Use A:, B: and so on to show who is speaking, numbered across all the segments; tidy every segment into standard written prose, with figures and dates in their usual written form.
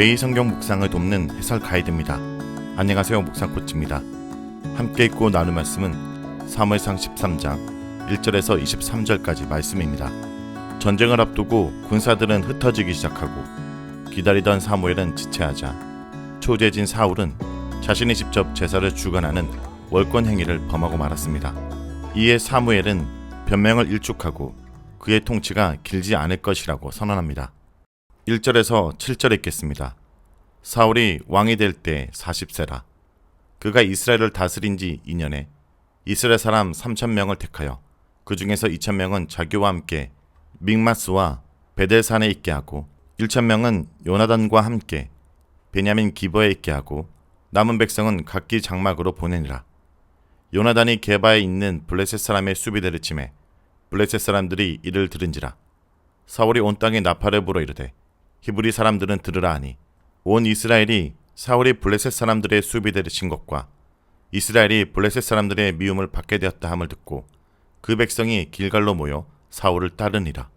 A: 매일 성경 묵상을 돕는 해설 가이드입니다. 안녕하세요, 묵상코치입니다. 함께 읽고 나눌 말씀은 사무엘상 13장 1절에서 23절까지 말씀입니다. 전쟁을 앞두고 군사들은 흩어지기 시작하고 기다리던 사무엘은 지체하자 초대진 사울은 자신이 직접 제사를 주관하는 월권 행위를 범하고 말았습니다. 이에 사무엘은 변명을 일축하고 그의 통치가 길지 않을 것이라고 선언합니다. 1절에서 7절 읽겠습니다. 사울이 왕이 될 때 40세라. 그가 이스라엘을 다스린 지 2년에 이스라엘 사람 3,000명을 택하여 그 중에서 2,000명은 자기와 함께 믹마스와 베델산에 있게 하고 1,000명은 요나단과 함께 베냐민 기버에 있게 하고 남은 백성은 각기 장막으로 보내니라. 요나단이 게바에 있는 블레셋 사람의 수비대를 치매 블레셋 사람들이 이를 들은지라. 사울이 온 땅에 나팔을 불어 이르되 히브리 사람들은 들으라 하니 온 이스라엘이 사울이 블레셋 사람들의 수비대를 친 것과 이스라엘이 블레셋 사람들의 미움을 받게 되었다 함을 듣고 그 백성이 길갈로 모여 사울을 따르니라.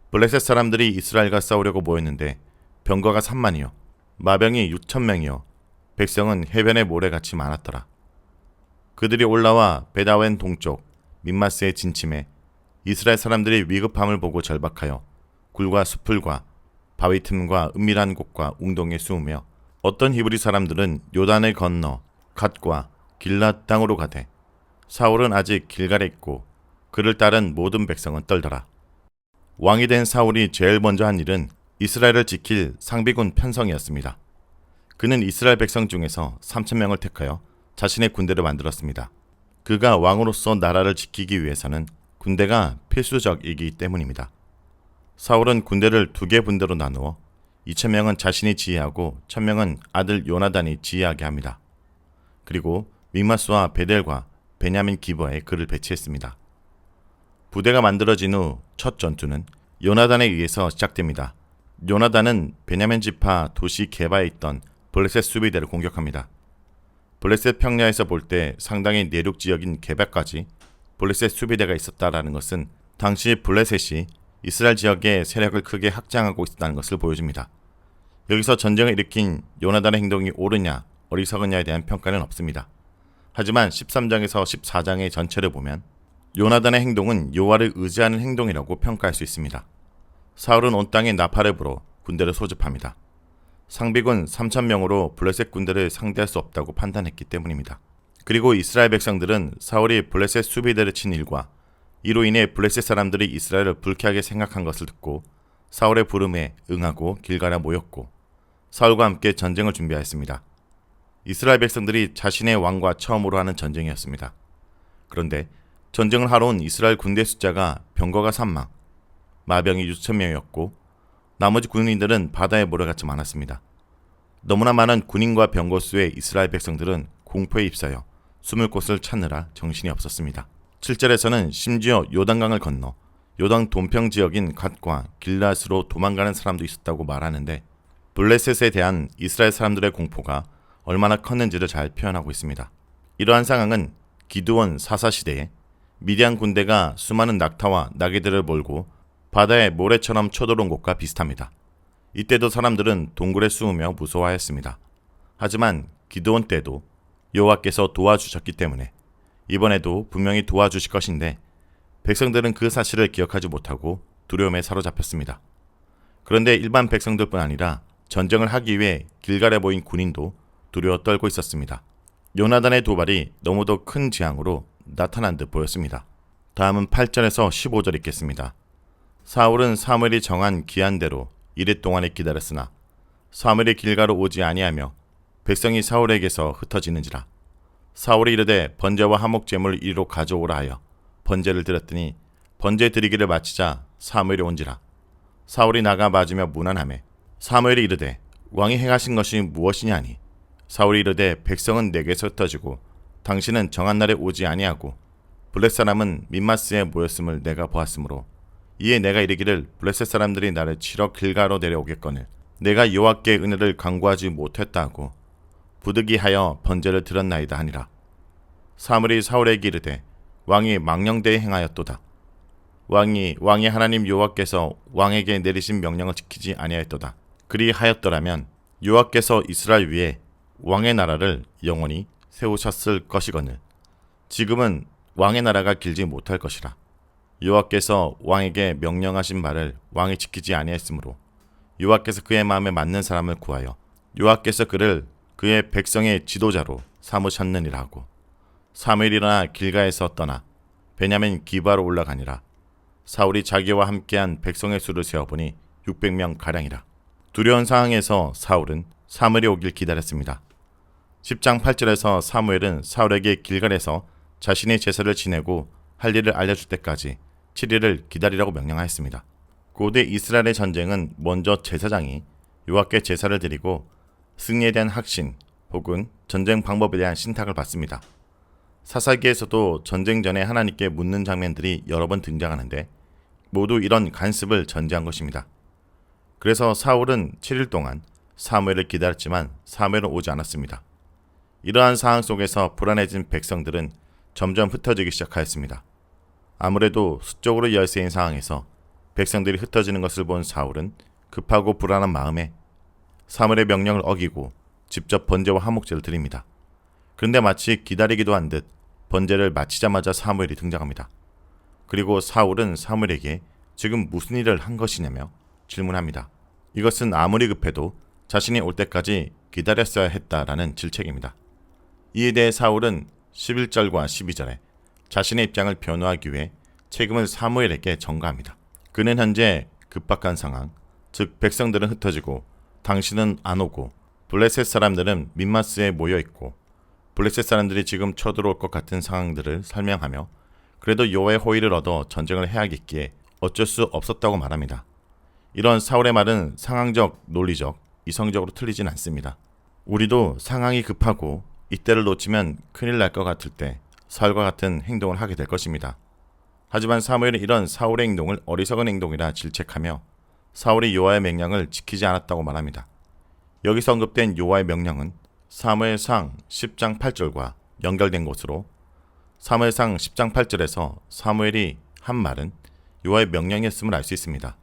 A: 블레셋 사람들이 이스라엘과 싸우려고 모였는데 병거가 3만이요 마병이 6,000명이요 백성은 해변의 모래같이 많았더라. 그들이 올라와 베다웬 동쪽 민마스에 진침해 이스라엘 사람들이 위급함을 보고 절박하여 굴과 수풀과 바위 틈과 은밀한 곳과 웅덩이에 숨으며 어떤 히브리 사람들은 요단을 건너 갓과 길랏 땅으로 가되 사울은 아직 길갈에 있고 그를 따른 모든 백성은 떨더라. 왕이 된 사울이 제일 먼저 한 일은 이스라엘을 지킬 상비군 편성이었습니다. 그는 이스라엘 백성 중에서 3,000명을 택하여 자신의 군대를 만들었습니다. 그가 왕으로서 나라를 지키기 위해서는 군대가 필수적이기 때문입니다. 사울은 군대를 2개 분대로 나누어 2,000명은 자신이 지휘하고 1,000명은 아들 요나단이 지휘하게 합니다. 그리고 믹마스와 베델과 베냐민 기버에 그를 배치했습니다. 부대가 만들어진 후 첫 전투는 요나단에 의해서 시작됩니다. 요나단은 베냐민 지파 도시 게바에 있던 블레셋 수비대를 공격합니다. 블레셋 평야에서 볼 때 상당히 내륙 지역인 게바까지 블레셋 수비대가 있었다라는 것은 당시 블레셋이 이스라엘 지역의 세력을 크게 확장하고 있었다는 것을 보여줍니다. 여기서 전쟁을 일으킨 요나단의 행동이 옳으냐 어리석으냐에 대한 평가는 없습니다. 하지만 13장에서 14장의 전체를 보면 요나단의 행동은 여호와를 의지하는 행동이라고 평가할 수 있습니다. 사울은 온 땅에 나팔을 불어 군대를 소집합니다. 상비군 3,000명으로 블레셋 군대를 상대할 수 없다고 판단했기 때문입니다. 그리고 이스라엘 백성들은 사울이 블레셋 수비대를 친 일과 이로 인해 블레셋 사람들이 이스라엘을 불쾌하게 생각한 것을 듣고 사울의 부름에 응하고 길갈에 모였고 사울과 함께 전쟁을 준비하였습니다. 이스라엘 백성들이 자신의 왕과 처음으로 하는 전쟁이었습니다. 그런데 전쟁을 하러 온 이스라엘 군대 숫자가 병거가 3만, 마병이 6,000명이었고 나머지 군인들은 바다의 모래같이 많았습니다. 너무나 많은 군인과 병거 수에 이스라엘 백성들은 공포에 휩싸여 숨을 곳을 찾느라 정신이 없었습니다. 7절에서는 심지어 요단강을 건너 요단 동평 지역인 갓과 길랏으로 도망가는 사람도 있었다고 말하는데 블레셋에 대한 이스라엘 사람들의 공포가 얼마나 컸는지를 잘 표현하고 있습니다. 이러한 상황은 기드온 사사시대에 미디안 군대가 수많은 낙타와 나귀들을 몰고 바다에 모래처럼 쳐들어온 것과 비슷합니다. 이때도 사람들은 동굴에 숨으며 무서워하였습니다. 하지만 기드온 때도 여호와께서 도와주셨기 때문에 이번에도 분명히 도와주실 것인데 백성들은 그 사실을 기억하지 못하고 두려움에 사로잡혔습니다. 그런데 일반 백성들뿐 아니라 전쟁을 하기 위해 길갈에 모인 군인도 두려워 떨고 있었습니다. 요나단의 도발이 너무도 큰 재앙으로 나타난 듯 보였습니다. 다음은 8절에서 15절 읽겠습니다. 사울은 사무엘이 정한 기한대로 이레 동안에 기다렸으나 사무엘이 길갈로 오지 아니하며 백성이 사울에게서 흩어지는지라. 사울이 이르되 번제와 화목제물을 이리로 가져오라 하여 번제를 드렸더니 번제 드리기를 마치자 사무엘이 온지라. 사울이 나가 맞으며 문안하매 사무엘이 이르되 왕이 행하신 것이 무엇이냐 하니 사울이 이르되 백성은 내게서 흩어지고 당신은 정한 날에 오지 아니하고 블레셋 사람은 민마스에 모였음을 내가 보았으므로 이에 내가 이르기를 블레셋 사람들이 나를 치러 길갈로 내려오겠거늘 내가 여호와께 은혜를 간구하지 못했다 하고 부득이하여 번제를 드렸나이다 하니라. 사무엘이 사울에게 이르되 왕이 망령되이 행하였도다. 왕이 하나님 여호와께서 왕에게 내리신 명령을 지키지 아니하였도다. 그리하였더라면 여호와께서 이스라엘 위에 왕의 나라를 영원히 세우셨을 것이거늘 지금은 왕의 나라가 길지 못할 것이라. 여호와께서 왕에게 명령하신 말을 왕이 지키지 아니하였으므로 여호와께서 그의 마음에 맞는 사람을 구하여 여호와께서 그를 그의 백성의 지도자로 삼으셨느니라 하고 사무엘이 일어나 길가에서 떠나 베냐민 기바로 올라가니라. 사울이 자기와 함께한 백성의 수를 세어보니 600명 가량이라. 두려운 상황에서 사울은 사무엘이 오길 기다렸습니다. 10장 8절에서 사무엘은 사울에게 길갈에서 자신의 제사를 지내고 할 일을 알려줄 때까지 7일을 기다리라고 명령하였습니다. 고대 이스라엘의 전쟁은 먼저 제사장이 여호와께 제사를 드리고 승리에 대한 확신 혹은 전쟁 방법에 대한 신탁을 받습니다. 사사기에서도 전쟁 전에 하나님께 묻는 장면들이 여러 번 등장하는데 모두 이런 간습을 전제한 것입니다. 그래서 사울은 7일 동안 사무엘을 기다렸지만 사무엘은 오지 않았습니다. 이러한 상황 속에서 불안해진 백성들은 점점 흩어지기 시작하였습니다. 아무래도 수적으로 열세인 상황에서 백성들이 흩어지는 것을 본 사울은 급하고 불안한 마음에 사무엘의 명령을 어기고 직접 번제와 화목제를 드립니다. 그런데 마치 기다리기도 한 듯 번제를 마치자마자 사무엘이 등장합니다. 그리고 사울은 사무엘에게 지금 무슨 일을 한 것이냐며 질문합니다. 이것은 아무리 급해도 자신이 올 때까지 기다렸어야 했다라는 질책입니다. 이에 대해 사울은 11절과 12절에 자신의 입장을 변호하기 위해 책임을 사무엘에게 전가합니다. 그는 현재 급박한 상황, 즉 백성들은 흩어지고 당신은 안 오고 블레셋 사람들은 민마스에 모여있고 블레셋 사람들이 지금 쳐들어올 것 같은 상황들을 설명하며 그래도 여호와의 호의를 얻어 전쟁을 해야겠기에 어쩔 수 없었다고 말합니다. 이런 사울의 말은 상황적, 논리적, 이성적으로 틀리진 않습니다. 우리도 상황이 급하고 이때를 놓치면 큰일 날 것 같을 때 사울과 같은 행동을 하게 될 것입니다. 하지만 사무엘은 이런 사울의 행동을 어리석은 행동이라 질책하며 사울이 여호와의 명령을 지키지 않았다고 말합니다. 여기서 언급된 여호와의 명령은 사무엘상 10장 8절과 연결된 것으로 사무엘상 10장 8절에서 사무엘이 한 말은 여호와의 명령이었음을 알 수 있습니다.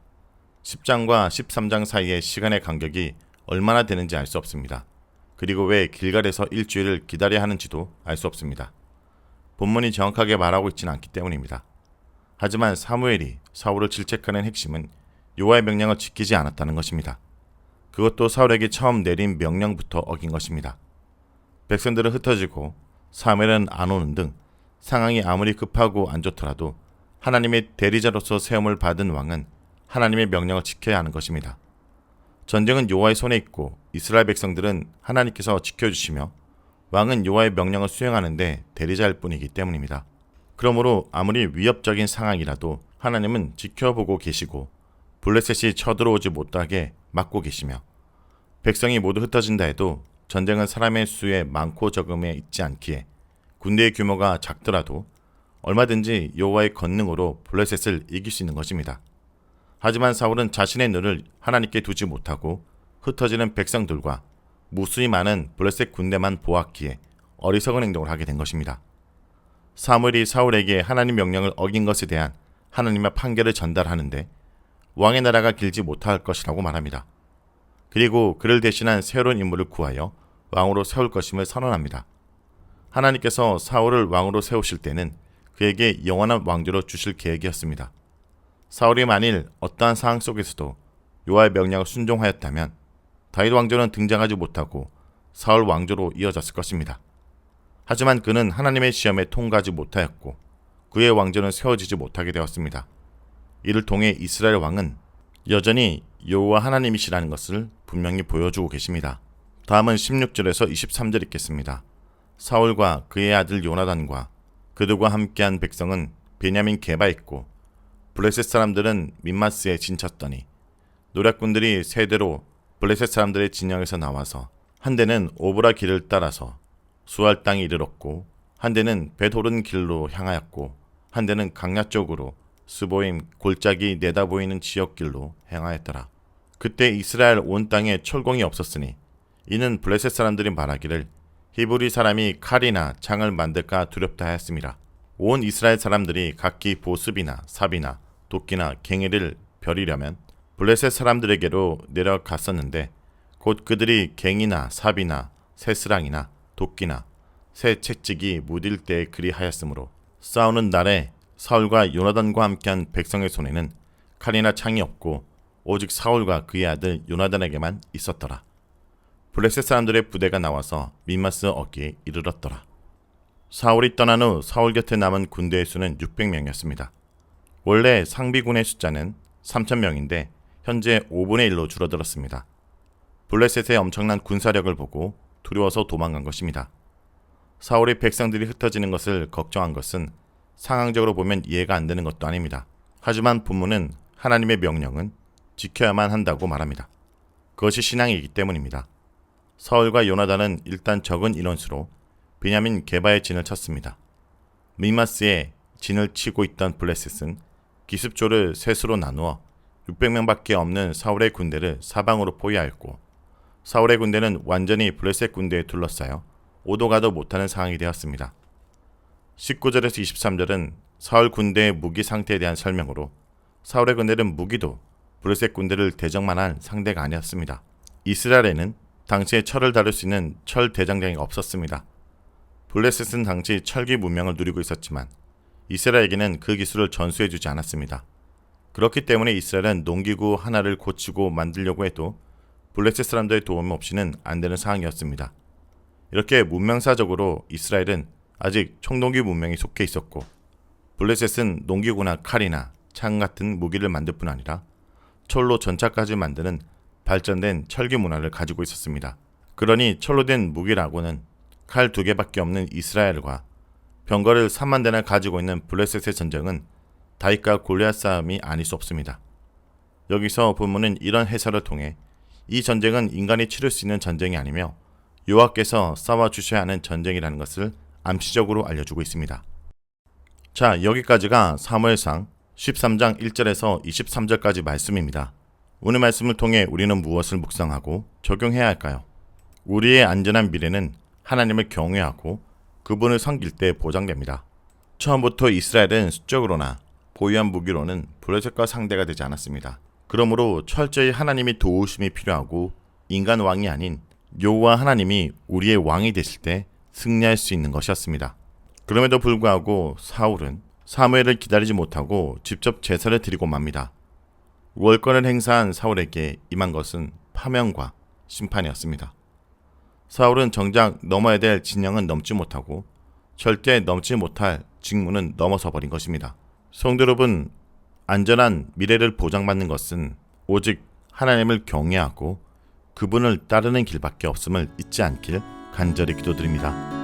A: 10장과 13장 사이의 시간의 간격이 얼마나 되는지 알 수 없습니다. 그리고 왜 길갈에서 일주일을 기다려야 하는지도 알 수 없습니다. 본문이 정확하게 말하고 있지는 않기 때문입니다. 하지만 사무엘이 사울을 질책하는 핵심은 여호와의 명령을 지키지 않았다는 것입니다. 그것도 사울에게 처음 내린 명령부터 어긴 것입니다. 백성들은 흩어지고 사무엘은 안 오는 등 상황이 아무리 급하고 안 좋더라도 하나님의 대리자로서 세움을 받은 왕은 하나님의 명령을 지켜야 하는 것입니다. 전쟁은 여호와의 손에 있고 이스라엘 백성들은 하나님께서 지켜주시며 왕은 여호와의 명령을 수행하는데 대리자일 뿐이기 때문입니다. 그러므로 아무리 위협적인 상황이라도 하나님은 지켜보고 계시고 블레셋이 쳐들어오지 못하게 막고 계시며 백성이 모두 흩어진다 해도 전쟁은 사람의 수에 많고 적음에 있지 않기에 군대의 규모가 작더라도 얼마든지 여호와의 권능으로 블레셋을 이길 수 있는 것입니다. 하지만 사울은 자신의 눈을 하나님께 두지 못하고 흩어지는 백성들과 무수히 많은 블레셋 군대만 보았기에 어리석은 행동을 하게 된 것입니다. 사무엘이 사울에게 하나님 명령을 어긴 것에 대한 하나님의 판결을 전달하는데 왕의 나라가 길지 못할 것이라고 말합니다. 그리고 그를 대신한 새로운 인물을 구하여 왕으로 세울 것임을 선언합니다. 하나님께서 사울을 왕으로 세우실 때는 그에게 영원한 왕조로 주실 계획이었습니다. 사울이 만일 어떠한 상황 속에서도 여호와의 명령을 순종하였다면 다윗 왕조는 등장하지 못하고 사울 왕조로 이어졌을 것입니다. 하지만 그는 하나님의 시험에 통과하지 못하였고 그의 왕조는 세워지지 못하게 되었습니다. 이를 통해 이스라엘 왕은 여전히 여호와 하나님이시라는 것을 분명히 보여주고 계십니다. 다음은 16절에서 23절 읽겠습니다. 사울과 그의 아들 요나단과 그들과 함께한 백성은 베냐민 곶바에 있고 블레셋 사람들은 민마스에 진쳤더니 노략군들이 세대로 블레셋 사람들의 진영에서 나와서 한 대는 오브라 길을 따라서 수알 땅에 이르렀고 한 대는 벳호른 길로 향하였고 한 대는 강야 쪽으로 스보임 골짜기 내다보이는 지역길로 행하였더라. 그때 이스라엘 온 땅에 철공이 없었으니 이는 블레셋 사람들이 말하기를 히브리 사람이 칼이나 창을 만들까 두렵다 하였습니다. 온 이스라엘 사람들이 각기 보습이나 삽이나 도끼나 갱이를 벼리려면 블레셋 사람들에게로 내려갔었는데 곧 그들이 갱이나 삽이나 새스랑이나 도끼나 새 채찍이 무딜 때에 그리하였으므로 싸우는 날에 사울과 요나단과 함께한 백성의 손에는 칼이나 창이 없고 오직 사울과 그의 아들 요나단에게만 있었더라. 블레셋 사람들의 부대가 나와서 민마스 어귀에 이르렀더라. 사울이 떠난 후 사울 곁에 남은 군대의 수는 600명이었습니다. 원래 상비군의 숫자는 3,000명인데 현재 5분의 1로 줄어들었습니다. 블레셋의 엄청난 군사력을 보고 두려워서 도망간 것입니다. 사울의 백성들이 흩어지는 것을 걱정한 것은 상황적으로 보면 이해가 안 되는 것도 아닙니다. 하지만 본문은 하나님의 명령은 지켜야만 한다고 말합니다. 그것이 신앙이기 때문입니다. 사울과 요나단은 일단 적은 인원수로 베냐민 게바의 진을 쳤습니다. 미마스에 진을 치고 있던 블레셋은 기습조를 셋으로 나누어 600명밖에 없는 사울의 군대를 사방으로 포위하였고 사울의 군대는 완전히 블레셋 군대에 둘러싸여 오도 가도 못하는 상황이 되었습니다. 19절에서 23절은 사울 군대의 무기 상태에 대한 설명으로 사울의 군대는 무기도 블레셋 군대를 대적만한 상대가 아니었습니다. 이스라엘에는 당시에 철을 다룰 수 있는 철 대장장이가 없었습니다. 블레셋은 당시 철기 문명을 누리고 있었지만 이스라엘에게는 그 기술을 전수해주지 않았습니다. 그렇기 때문에 이스라엘은 농기구 하나를 고치고 만들려고 해도 블레셋 사람들의 도움 없이는 안 되는 상황이었습니다. 이렇게 문명사적으로 이스라엘은 아직 청동기 문명이 속해 있었고 블레셋은 농기구나 칼이나 창 같은 무기를 만들 뿐 아니라 철로 전차까지 만드는 발전된 철기 문화를 가지고 있었습니다. 그러니 철로 된 무기라고는 칼 2개밖에 없는 이스라엘과 병거를 3만 대나 가지고 있는 블레셋의 전쟁은 다윗과 골리앗 싸움이 아닐 수 없습니다. 여기서 본문은 이런 해설을 통해 이 전쟁은 인간이 치를 수 있는 전쟁이 아니며 여호와께서 싸워주셔야 하는 전쟁이라는 것을 암시적으로 알려주고 있습니다. 자, 여기까지가 사무엘상 13장 1절에서 23절까지 말씀입니다. 오늘 말씀을 통해 우리는 무엇을 묵상하고 적용해야 할까요? 우리의 안전한 미래는 하나님을 경외하고 그분을 섬길 때 보장됩니다. 처음부터 이스라엘은 수적으로나 보유한 무기로는 블레셋과 상대가 되지 않았습니다. 그러므로 철저히 하나님이 도우심이 필요하고 인간 왕이 아닌 여호와 하나님이 우리의 왕이 되실 때 승리할 수 있는 것이었습니다. 그럼에도 불구하고 사울은 사무엘을 기다리지 못하고 직접 제사를 드리고 맙니다. 월권을 행사한 사울에게 임한 것은 파면과 심판이었습니다. 사울은 정작 넘어야 될 진영은 넘지 못하고 절대 넘지 못할 직무는 넘어서 버린 것입니다. 성도 여러분, 안전한 미래를 보장받는 것은 오직 하나님을 경외하고 그분을 따르는 길밖에 없음을 잊지 않길 간절히 기도드립니다.